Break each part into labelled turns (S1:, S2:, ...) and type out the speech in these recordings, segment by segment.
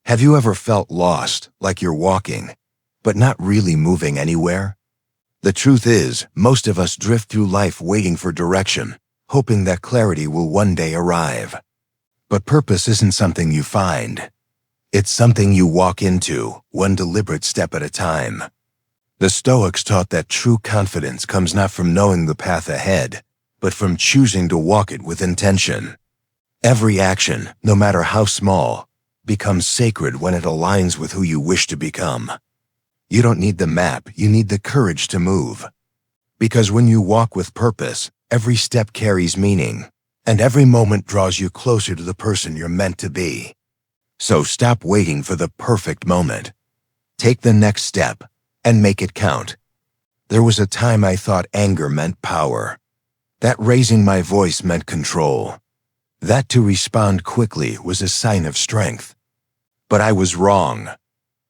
S1: Have you ever felt lost, like you're walking, but not really moving anywhere? The truth is, most of us drift through life waiting for direction, hoping that clarity will one day arrive. But purpose isn't something you find. It's something you walk into, one deliberate step at a time. The Stoics taught that true confidence comes not from knowing the path ahead, but from choosing to walk it with intention. Every action, no matter how small, becomes sacred when it aligns with who you wish to become. You don't need the map, you need the courage to move. Because when you walk with purpose, every step carries meaning, and every moment draws you closer to the person you're meant to be. So stop waiting for the perfect moment. Take the next step, and make it count. There was a time I thought anger meant power, that raising my voice meant control, that to respond quickly was a sign of strength. But I was wrong.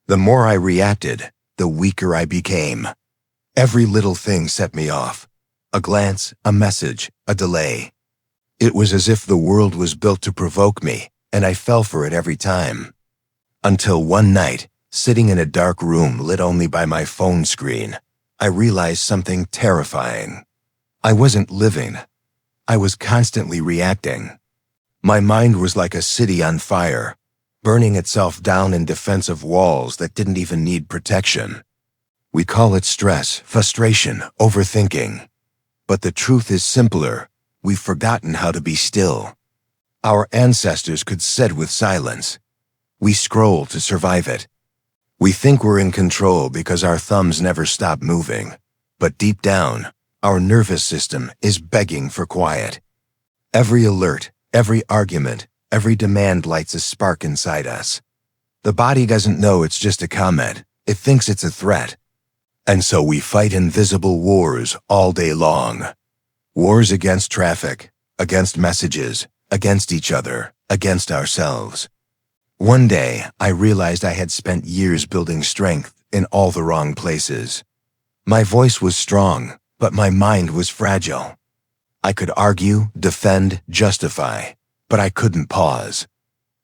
S1: The more I reacted, the weaker I became. Every little thing set me off. A glance, a message, a delay. It was as if the world was built to provoke me, and I fell for it every time. Until one night, sitting in a dark room lit only by my phone screen, I realized something terrifying. I wasn't living. I was constantly reacting. My mind was like a city on fire, burning itself down in defense of walls that didn't even need protection. We call it stress, frustration, overthinking. But the truth is simpler. We've forgotten how to be still. Our ancestors could sit with silence. We scroll to survive it. We think we're in control because our thumbs never stop moving. But deep down, our nervous system is begging for quiet. Every alert, every argument, every demand lights a spark inside us. The body doesn't know it's just a comment. It thinks it's a threat. And so we fight invisible wars all day long. Wars against traffic, against messages, against each other, against ourselves. One day, I realized I had spent years building strength in all the wrong places. My voice was strong, but my mind was fragile. I could argue, defend, justify, but I couldn't pause.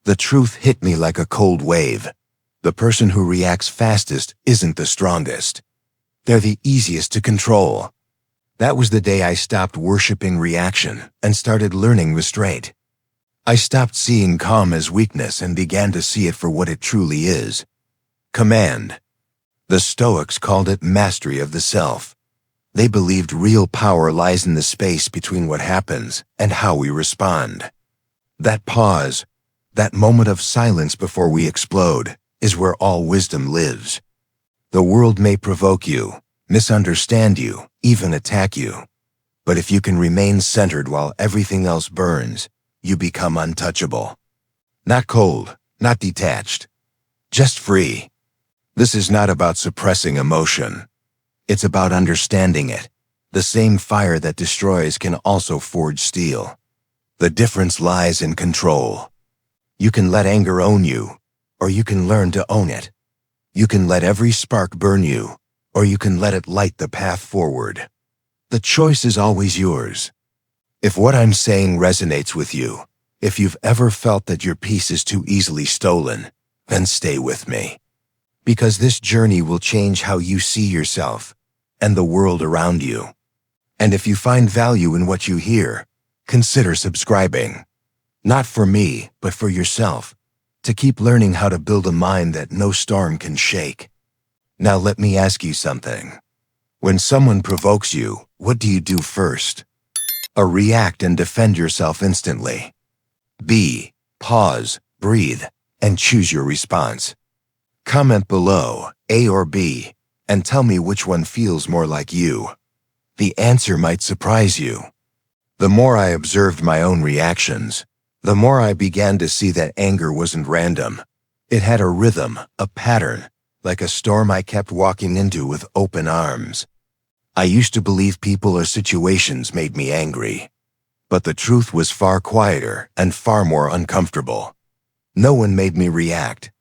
S1: The truth hit me like a cold wave. The person who reacts fastest isn't the strongest. They're the easiest to control. That was the day I stopped worshiping reaction and started learning restraint. I stopped seeing calm as weakness and began to see it for what it truly is. Command. The Stoics called it mastery of the self. They believed real power lies in the space between what happens and how we respond. That pause, that moment of silence before we explode, is where all wisdom lives. The world may provoke you, misunderstand you, even attack you. But if you can remain centered while everything else burns, you become untouchable. Not cold, not detached, just free. This is not about suppressing emotion. It's about understanding it. The same fire that destroys can also forge steel. The difference lies in control. You can let anger own you, or you can learn to own it. You can let every spark burn you, or you can let it light the path forward. The choice is always yours. If what I'm saying resonates with you, if you've ever felt that your peace is too easily stolen, then stay with me. Because this journey will change how you see yourself and the world around you. And if you find value in what you hear, consider subscribing. Not for me, but for yourself, to keep learning how to build a mind that no storm can shake. Now let me ask you something. When someone provokes you, what do you do first? A. React and defend yourself instantly. B. Pause, breathe, and choose your response. Comment below, A or B, and tell me which one feels more like you. The answer might surprise you. The more I observed my own reactions, the more I began to see that anger wasn't random. It had a rhythm, a pattern, like a storm I kept walking into with open arms. I used to believe people or situations made me angry. But the truth was far quieter and far more uncomfortable. No one made me react.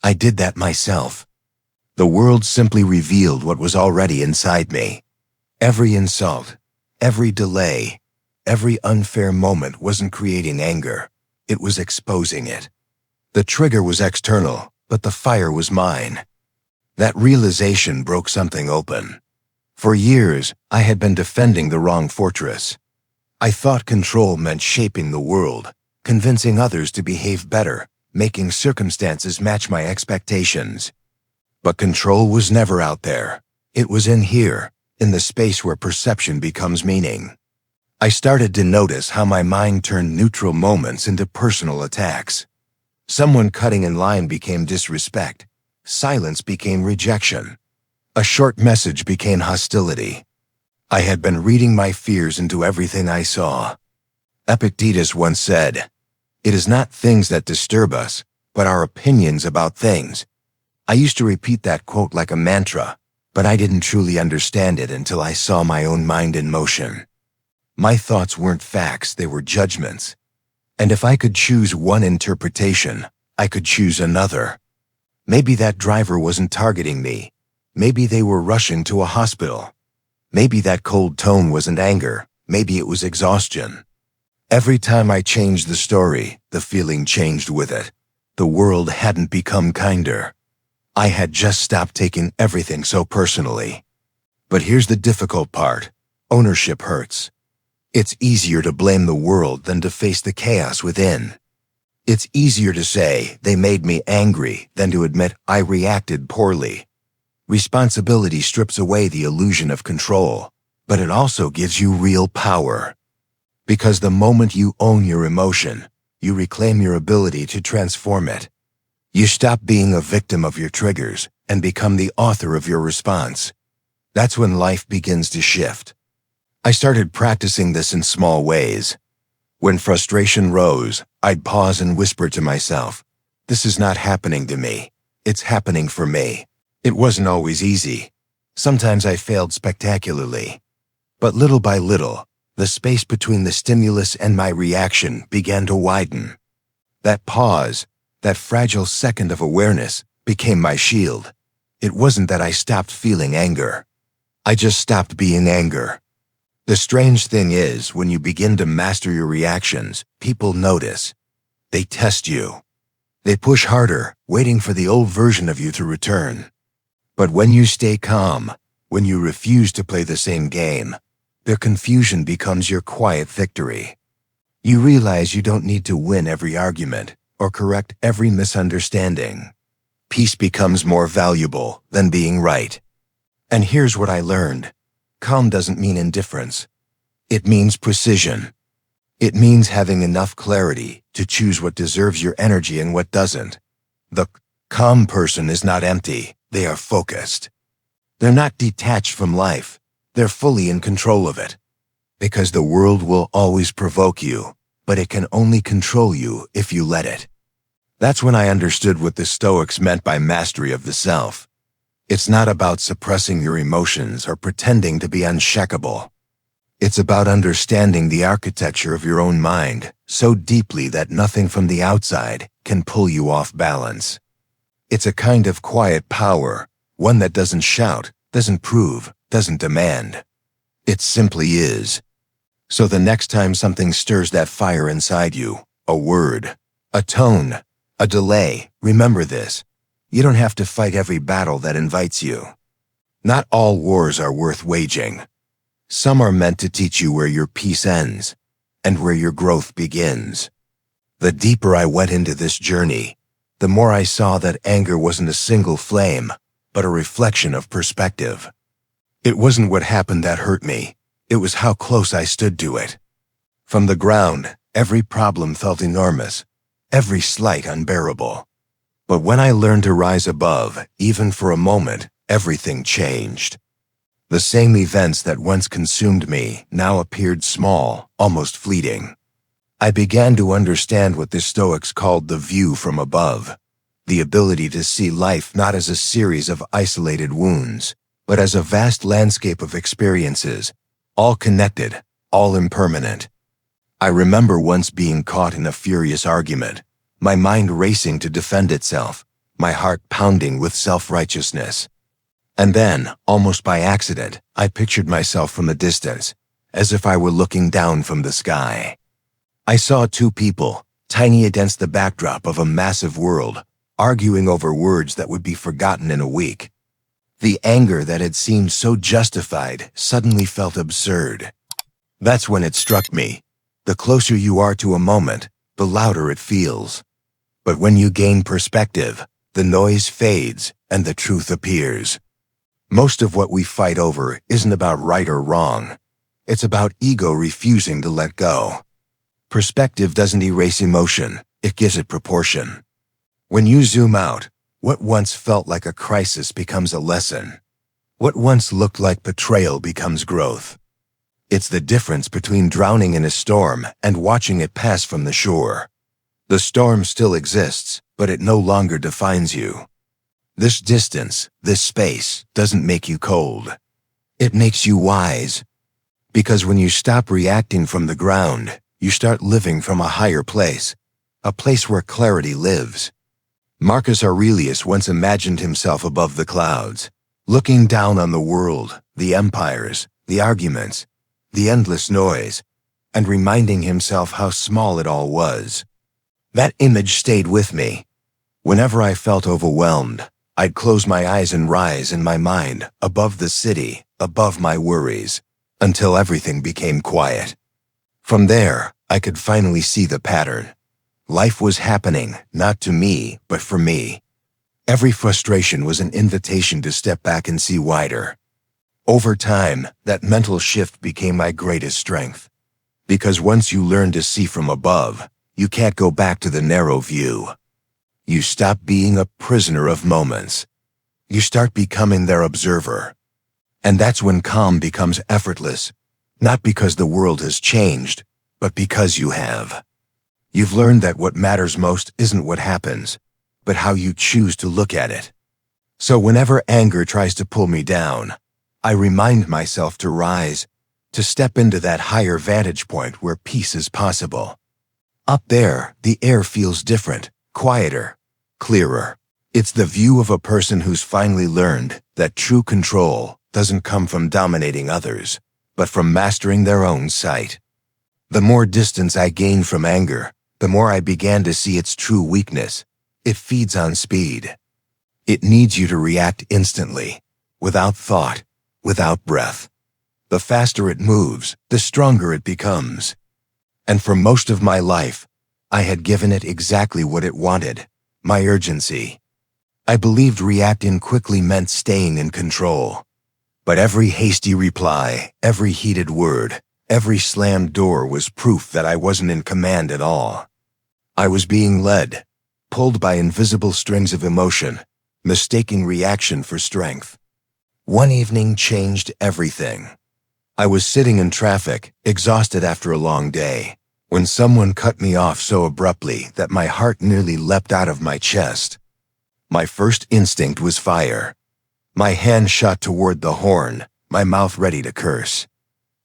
S1: I did that myself. The world simply revealed what was already inside me. Every insult, every delay, every unfair moment wasn't creating anger. It was exposing it. The trigger was external, but the fire was mine. That realization broke something open. For years, I had been defending the wrong fortress. I thought control meant shaping the world, convincing others to behave better, making circumstances match my expectations. But control was never out there. It was in here, in the space where perception becomes meaning. I started to notice how my mind turned neutral moments into personal attacks. Someone cutting in line became disrespect. Silence became rejection. A short message became hostility. I had been reading my fears into everything I saw. Epictetus once said, "It is not things that disturb us, but our opinions about things." I used to repeat that quote like a mantra, but I didn't truly understand it until I saw my own mind in motion. My thoughts weren't facts, they were judgments. And if I could choose one interpretation, I could choose another. Maybe that driver wasn't targeting me. Maybe they were rushing to a hospital. Maybe that cold tone wasn't anger. Maybe it was exhaustion. Every time I changed the story, the feeling changed with it. The world hadn't become kinder. I had just stopped taking everything so personally. But here's the difficult part. Ownership hurts. It's easier to blame the world than to face the chaos within. It's easier to say they made me angry than to admit I reacted poorly. Responsibility strips away the illusion of control, but it also gives you real power. Because the moment you own your emotion, you reclaim your ability to transform it. You stop being a victim of your triggers and become the author of your response. That's when life begins to shift. I started practicing this in small ways. When frustration rose, I'd pause and whisper to myself, "This is not happening to me. It's happening for me." It wasn't always easy. Sometimes I failed spectacularly. But little by little, the space between the stimulus and my reaction began to widen. That pause, that fragile second of awareness, became my shield. It wasn't that I stopped feeling anger. I just stopped being anger. The strange thing is, when you begin to master your reactions, people notice. They test you. They push harder, waiting for the old version of you to return. But when you stay calm, when you refuse to play the same game, their confusion becomes your quiet victory. You realize you don't need to win every argument or correct every misunderstanding. Peace becomes more valuable than being right. And here's what I learned. Calm doesn't mean indifference. It means precision. It means having enough clarity to choose what deserves your energy and what doesn't. The calm person is not empty. They are focused. They're not detached from life. They're fully in control of it. Because the world will always provoke you, but it can only control you if you let it. That's when I understood what the Stoics meant by mastery of the self. It's not about suppressing your emotions or pretending to be unshakable. It's about understanding the architecture of your own mind so deeply that nothing from the outside can pull you off balance. It's a kind of quiet power, one that doesn't shout, doesn't prove, doesn't demand. It simply is. So the next time something stirs that fire inside you, a word, a tone, a delay, remember this. You don't have to fight every battle that invites you. Not all wars are worth waging. Some are meant to teach you where your peace ends and where your growth begins. The deeper I went into this journey, the more I saw that anger wasn't a single flame, but a reflection of perspective. It wasn't what happened that hurt me. It was how close I stood to it. From the ground, every problem felt enormous, every slight unbearable. But when I learned to rise above, even for a moment, everything changed. The same events that once consumed me now appeared small, almost fleeting. I began to understand what the Stoics called the view from above, the ability to see life not as a series of isolated wounds, but as a vast landscape of experiences, all connected, all impermanent. I remember once being caught in a furious argument, my mind racing to defend itself, my heart pounding with self-righteousness. And then, almost by accident, I pictured myself from a distance, as if I were looking down from the sky. I saw two people, tiny against the backdrop of a massive world, arguing over words that would be forgotten in a week. The anger that had seemed so justified suddenly felt absurd. That's when it struck me. The closer you are to a moment, the louder it feels. But when you gain perspective, the noise fades and the truth appears. Most of what we fight over isn't about right or wrong. It's about ego refusing to let go. Perspective doesn't erase emotion, it gives it proportion. When you zoom out, what once felt like a crisis becomes a lesson. What once looked like betrayal becomes growth. It's the difference between drowning in a storm and watching it pass from the shore. The storm still exists, but it no longer defines you. This distance, this space, doesn't make you cold. It makes you wise. Because when you stop reacting from the ground, you start living from a higher place, a place where clarity lives. Marcus Aurelius once imagined himself above the clouds, looking down on the world, the empires, the arguments, the endless noise, and reminding himself how small it all was. That image stayed with me. Whenever I felt overwhelmed, I'd close my eyes and rise in my mind, above the city, above my worries, until everything became quiet. From there, I could finally see the pattern. Life was happening, not to me, but for me. Every frustration was an invitation to step back and see wider. Over time, that mental shift became my greatest strength. Because once you learn to see from above, you can't go back to the narrow view. You stop being a prisoner of moments. You start becoming their observer. And that's when calm becomes effortless, not because the world has changed, but because you have. You've learned that what matters most isn't what happens, but how you choose to look at it. So whenever anger tries to pull me down, I remind myself to rise, to step into that higher vantage point where peace is possible. Up there, the air feels different, quieter, clearer. It's the view of a person who's finally learned that true control doesn't come from dominating others, but from mastering their own sight. The more distance I gained from anger, the more I began to see its true weakness. It feeds on speed. It needs you to react instantly, without thought, without breath. The faster it moves, the stronger it becomes. And for most of my life, I had given it exactly what it wanted, my urgency. I believed reacting quickly meant staying in control. But every hasty reply, every heated word, every slammed door was proof that I wasn't in command at all. I was being led, pulled by invisible strings of emotion, mistaking reaction for strength. One evening changed everything. I was sitting in traffic, exhausted after a long day, when someone cut me off so abruptly that my heart nearly leapt out of my chest. My first instinct was fire. My hand shot toward the horn, my mouth ready to curse.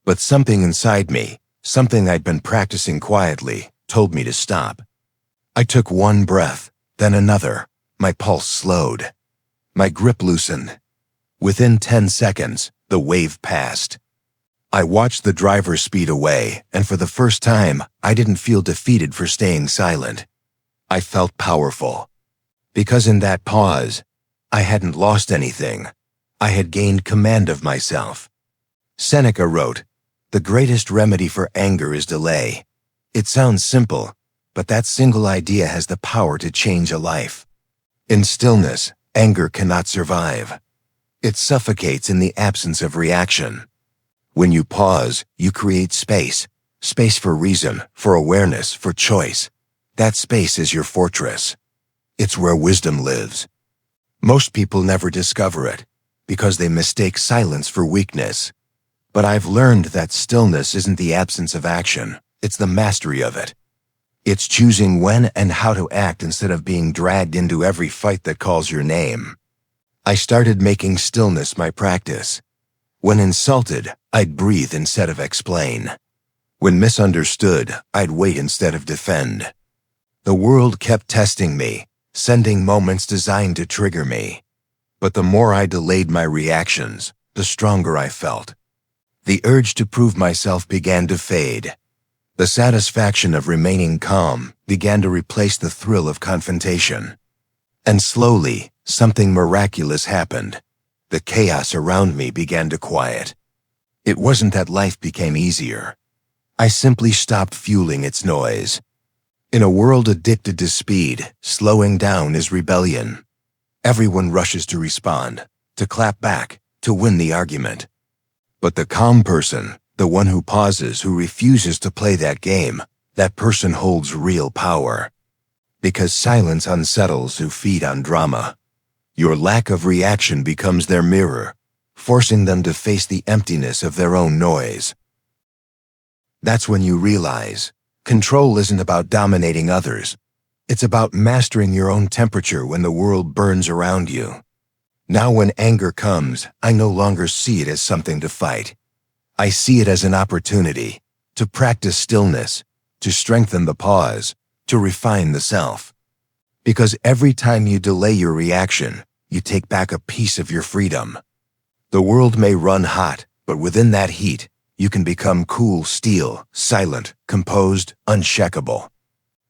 S1: But something inside me, something I'd been practicing quietly, told me to stop. I took one breath, then another. My pulse slowed. My grip loosened. Within 10 seconds, the wave passed. I watched the driver speed away, and for the first time, I didn't feel defeated for staying silent. I felt powerful. Because in that pause, I hadn't lost anything. I had gained command of myself. Seneca wrote, "The greatest remedy for anger is delay." It sounds simple, but that single idea has the power to change a life. In stillness, anger cannot survive. It suffocates in the absence of reaction. When you pause, you create space. Space for reason, for awareness, for choice. That space is your fortress. It's where wisdom lives. Most people never discover it, because they mistake silence for weakness. But I've learned that stillness isn't the absence of action, it's the mastery of it. It's choosing when and how to act instead of being dragged into every fight that calls your name. I started making stillness my practice. When insulted, I'd breathe instead of explain. When misunderstood, I'd wait instead of defend. The world kept testing me, sending moments designed to trigger me. But the more I delayed my reactions, the stronger I felt. The urge to prove myself began to fade. The satisfaction of remaining calm began to replace the thrill of confrontation. And slowly, something miraculous happened. The chaos around me began to quiet. It wasn't that life became easier. I simply stopped fueling its noise. In a world addicted to speed, slowing down is rebellion. Everyone rushes to respond, to clap back, to win the argument. But the calm person, the one who pauses, who refuses to play that game, that person holds real power. Because silence unsettles who feed on drama. Your lack of reaction becomes their mirror, forcing them to face the emptiness of their own noise. That's when you realize, control isn't about dominating others. It's about mastering your own temperature when the world burns around you. Now when anger comes, I no longer see it as something to fight. I see it as an opportunity to practice stillness, to strengthen the pause, to refine the self. Because every time you delay your reaction, you take back a piece of your freedom. The world may run hot, but within that heat, you can become cool steel, silent, composed, unshakable.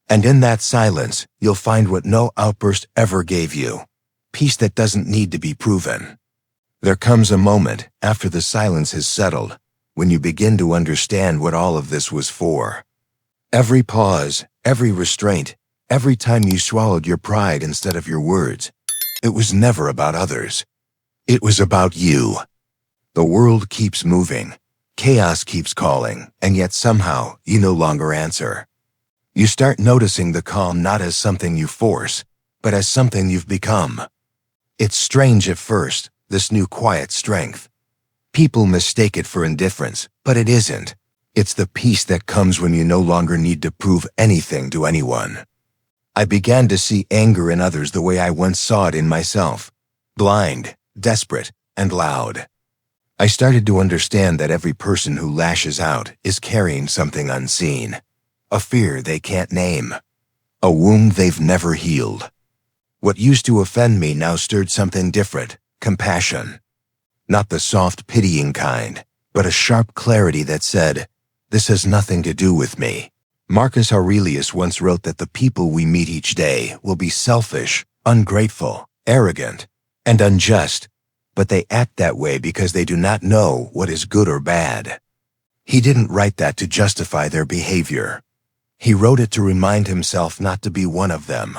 S1: And in that silence, you'll find what no outburst ever gave you. Peace that doesn't need to be proven. There comes a moment, after the silence has settled, when you begin to understand what all of this was for. Every pause, every restraint, every time you swallowed your pride instead of your words, it was never about others. It was about you. The world keeps moving. Chaos keeps calling, and yet somehow you no longer answer. You start noticing the calm not as something you force, but as something you've become. It's strange at first, this new quiet strength. People mistake it for indifference, but it isn't. It's the peace that comes when you no longer need to prove anything to anyone. I began to see anger in others the way I once saw it in myself. Blind, desperate, and loud. I started to understand that every person who lashes out is carrying something unseen. A fear they can't name. A wound they've never healed. What used to offend me now stirred something different, compassion. Not the soft, pitying kind, but a sharp clarity that said, "This has nothing to do with me." Marcus Aurelius once wrote that the people we meet each day will be selfish, ungrateful, arrogant, and unjust, but they act that way because they do not know what is good or bad. He didn't write that to justify their behavior. He wrote it to remind himself not to be one of them.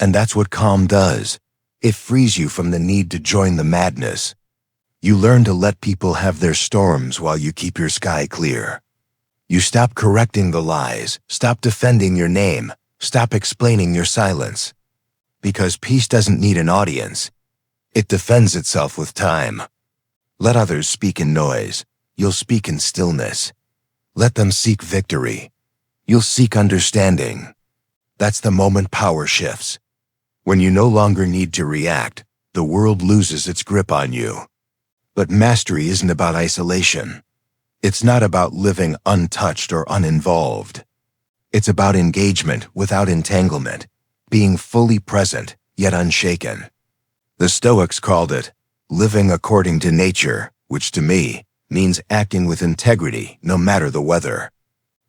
S1: And that's what calm does. It frees you from the need to join the madness. You learn to let people have their storms while you keep your sky clear. You stop correcting the lies, stop defending your name, stop explaining your silence. Because peace doesn't need an audience. It defends itself with time. Let others speak in noise. You'll speak in stillness. Let them seek victory. You'll seek understanding. That's the moment power shifts. When you no longer need to react, the world loses its grip on you. But mastery isn't about isolation. It's not about living untouched or uninvolved. It's about engagement without entanglement, being fully present yet unshaken. The Stoics called it living according to nature, which to me means acting with integrity no matter the weather.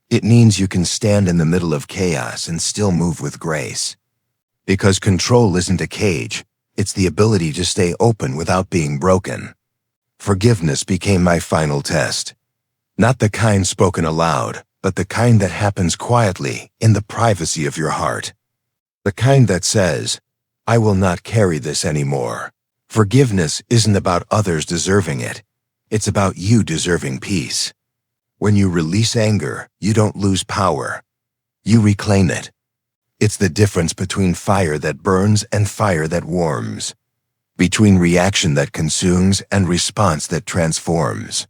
S1: It means you can stand in the middle of chaos and still move with grace. Because control isn't a cage, it's the ability to stay open without being broken. Forgiveness became my final test. Not the kind spoken aloud, but the kind that happens quietly in the privacy of your heart. The kind that says, "I will not carry this anymore." Forgiveness isn't about others deserving it. It's about you deserving peace. When you release anger, you don't lose power. You reclaim it. It's the difference between fire that burns and fire that warms. Between reaction that consumes and response that transforms.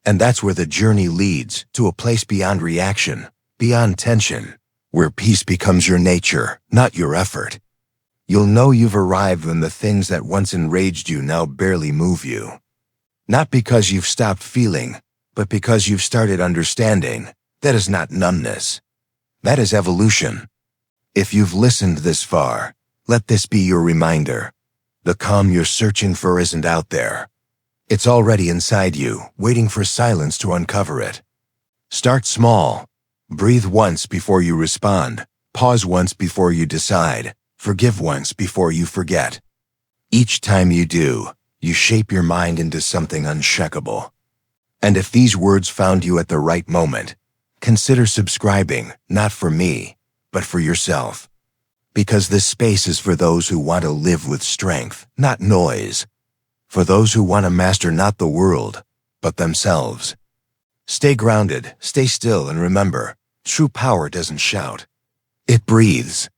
S1: And that's where the journey leads, to a place beyond reaction, beyond tension, where peace becomes your nature, not your effort. You'll know you've arrived when the things that once enraged you now barely move you. Not because you've stopped feeling, but because you've started understanding. That is not numbness. That is evolution. If you've listened this far, let this be your reminder. The calm you're searching for isn't out there. It's already inside you, waiting for silence to uncover it. Start small. Breathe once before you respond. Pause once before you decide. Forgive once before you forget. Each time you do, you shape your mind into something unshakable. And if these words found you at the right moment, consider subscribing, not for me, but for yourself. Because this space is for those who want to live with strength, not noise. For those who want to master not the world, but themselves. Stay grounded, stay still, and remember, true power doesn't shout. It breathes.